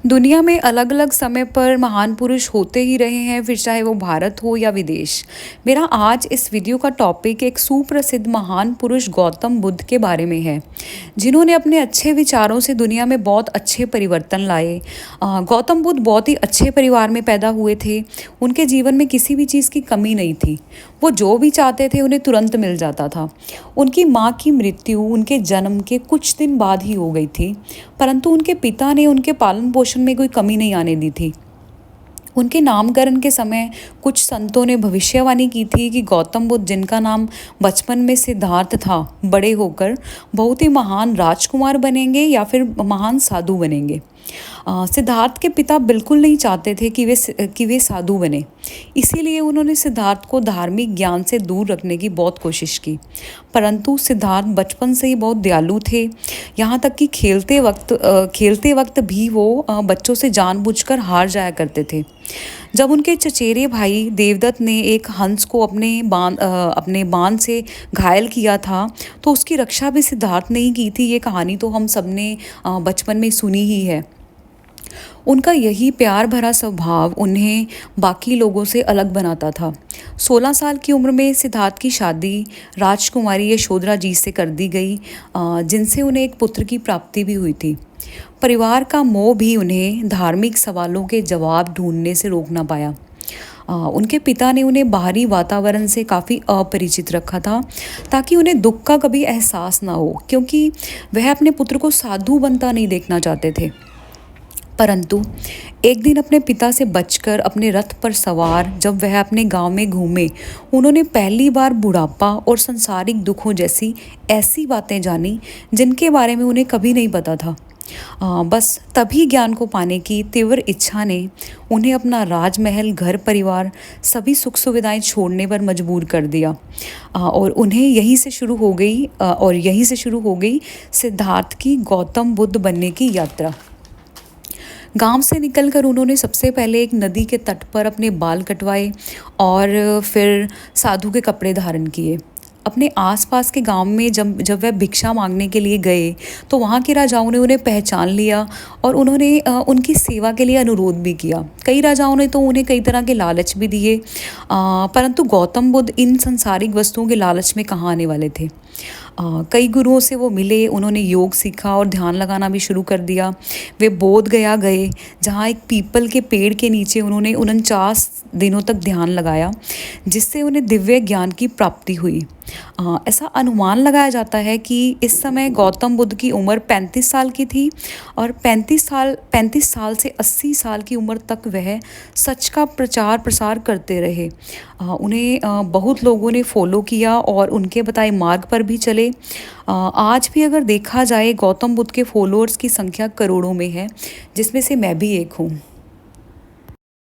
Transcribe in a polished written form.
दुनिया में अलग अलग समय पर महान पुरुष होते ही रहे हैं, फिर चाहे वो भारत हो या विदेश। मेरा आज इस वीडियो का टॉपिक एक सुप्रसिद्ध महान पुरुष गौतम बुद्ध के बारे में है, जिन्होंने अपने अच्छे विचारों से दुनिया में बहुत अच्छे परिवर्तन लाए। गौतम बुद्ध बहुत ही अच्छे परिवार में पैदा हुए थे। उनके जीवन में किसी भी चीज़ की कमी नहीं थी। वो जो भी चाहते थे उन्हें तुरंत मिल जाता था। उनकी माँ की मृत्यु उनके जन्म के कुछ दिन बाद ही हो गई थी, परंतु उनके पिता ने उनके पालन पोषण में कोई कमी नहीं आने दी थी। उनके नामकरण के समय कुछ संतों ने भविष्यवाणी की थी कि गौतम बुद्ध, जिनका नाम बचपन में सिद्धार्थ था, बड़े होकर बहुत ही महान राजकुमार बनेंगे या फिर महान साधु बनेंगे। सिद्धार्थ के पिता बिल्कुल नहीं चाहते थे कि वे साधु बने, इसीलिए उन्होंने सिद्धार्थ को धार्मिक ज्ञान से दूर रखने की बहुत कोशिश की। परंतु सिद्धार्थ बचपन से ही बहुत दयालु थे, यहाँ तक कि खेलते वक्त भी वो बच्चों से जानबूझकर हार जाया करते थे। जब उनके चचेरे भाई देवदत्त ने एक हंस को अपने बाण से घायल किया था, तो उसकी रक्षा भी सिद्धार्थ ने ही की थी। ये कहानी तो हम सबने बचपन में सुनी ही है। उनका यही प्यार भरा स्वभाव उन्हें बाकी लोगों से अलग बनाता था। 16 साल की उम्र में सिद्धार्थ की शादी राजकुमारी यशोधरा जी से कर दी गई, जिनसे उन्हें एक पुत्र की प्राप्ति भी हुई थी। परिवार का मोह भी उन्हें धार्मिक सवालों के जवाब ढूंढने से रोक ना पाया। उनके पिता ने उन्हें बाहरी वातावरण से काफ़ी अपरिचित रखा था, ताकि उन्हें दुख का कभी एहसास ना हो, क्योंकि वह अपने पुत्र को साधु बनता नहीं देखना चाहते थे। परंतु एक दिन अपने पिता से बचकर अपने रथ पर सवार जब वह अपने गांव में घूमे, उन्होंने पहली बार बुढ़ापा और सांसारिक दुखों जैसी ऐसी बातें जानी जिनके बारे में उन्हें कभी नहीं पता था। बस तभी ज्ञान को पाने की तीव्र इच्छा ने उन्हें अपना राजमहल, घर परिवार, सभी सुख सुविधाएं छोड़ने पर मजबूर कर दिया। और यहीं से शुरू हो गई सिद्धार्थ की गौतम बुद्ध बनने की यात्रा। गांव से निकलकर उन्होंने सबसे पहले एक नदी के तट पर अपने बाल कटवाए और फिर साधु के कपड़े धारण किए। अपने आसपास के गांव में जब वह भिक्षा मांगने के लिए गए, तो वहाँ के राजाओं ने उन्हें पहचान लिया और उन्होंने उनकी सेवा के लिए अनुरोध भी किया। कई राजाओं ने तो उन्हें कई तरह के लालच भी दिए, परंतु गौतम बुद्ध इन संसारिक वस्तुओं के लालच में कहाँ आने वाले थे। कई गुरुओं से वो मिले, उन्होंने योग सीखा और ध्यान लगाना भी शुरू कर दिया। वे बोध गया गए, जहाँ एक पीपल के पेड़ के नीचे उन्होंने 49 दिनों तक ध्यान लगाया, जिससे उन्हें दिव्य ज्ञान की प्राप्ति हुई। ऐसा अनुमान लगाया जाता है कि इस समय गौतम बुद्ध की उम्र 35 साल की थी और 35 साल से 80 साल की उम्र तक वह सच का प्रचार प्रसार करते रहे। उन्हें बहुत लोगों ने फॉलो किया और उनके बताए मार्ग पर भी चले। आज भी अगर देखा जाए, गौतम बुद्ध के फॉलोअर्स की संख्या करोड़ों में है, जिसमें से मैं भी एक हूँ।